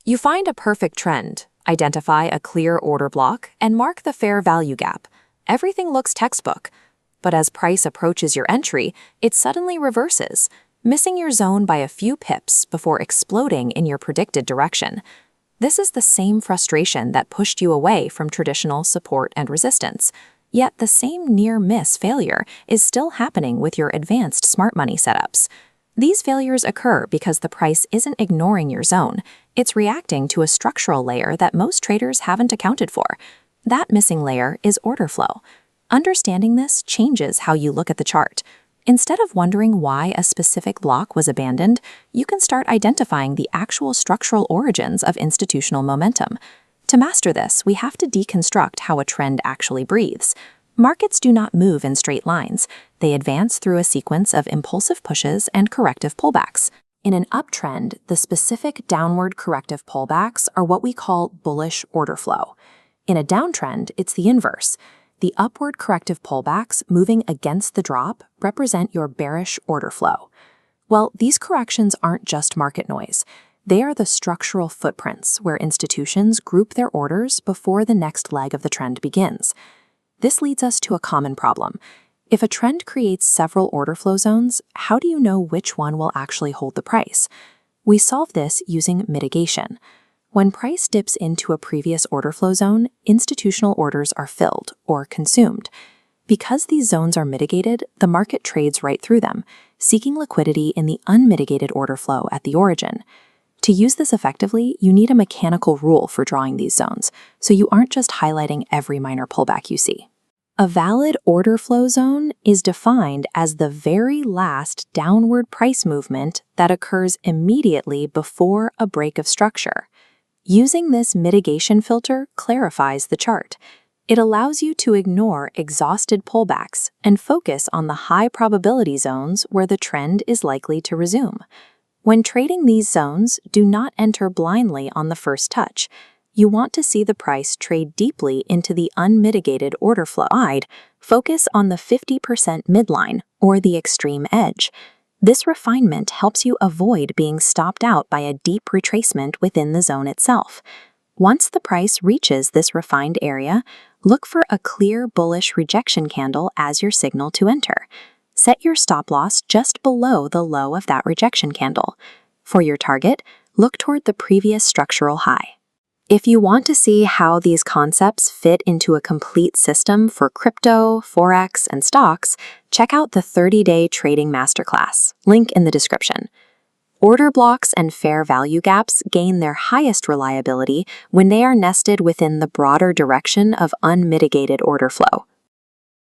You find a perfect trend, identify a clear order block, and mark the fair value gap. Everything looks textbook. But as price approaches your entry, it suddenly reverses, missing your zone by a few pips before exploding in your predicted direction. This is the same frustration that pushed you away from traditional support and resistance. Yet the same near-miss failure is still happening with your advanced smart money setups. These failures occur because the price isn't ignoring your zone. It's reacting to a structural layer that most traders haven't accounted for. That missing layer is order flow. Understanding this changes how you look at the chart. Instead of wondering why a specific block was abandoned, you can start identifying the actual structural origins of institutional momentum. To master this, we have to deconstruct how a trend actually breathes. Markets do not move in straight lines. They advance through a sequence of impulsive pushes and corrective pullbacks. In an uptrend, the specific downward corrective pullbacks are what we call bullish order flow. In a downtrend, it's the inverse. The upward corrective pullbacks moving against the drop represent your bearish order flow. Well, these corrections aren't just market noise. They are the structural footprints where institutions group their orders before the next leg of the trend begins. This leads us to a common problem. If a trend creates several order flow zones, how do you know which one will actually hold the price? We solve this using mitigation. When price dips into a previous order flow zone, institutional orders are filled or consumed. Because these zones are mitigated, the market trades right through them, seeking liquidity in the unmitigated order flow at the origin. To use this effectively, you need a mechanical rule for drawing these zones, so you aren't just highlighting every minor pullback you see. A valid order flow zone is defined as the very last downward price movement that occurs immediately before a break of structure. Using this mitigation filter clarifies the chart. It allows you to ignore exhausted pullbacks and focus on the high probability zones where the trend is likely to resume. When trading these zones, do not enter blindly on the first touch. You want to see the price trade deeply into the unmitigated order flow. Focus on the 50% midline or the extreme edge. This refinement helps you avoid being stopped out by a deep retracement within the zone itself. Once the price reaches this refined area, look for a clear bullish rejection candle as your signal to enter. Set your stop loss just below the low of that rejection candle. For your target, look toward the previous structural high. If you want to see how these concepts fit into a complete system for crypto, forex, and stocks, check out the 30-day Trading Masterclass, link in the description. Order blocks and fair value gaps gain their highest reliability when they are nested within the broader direction of unmitigated order flow.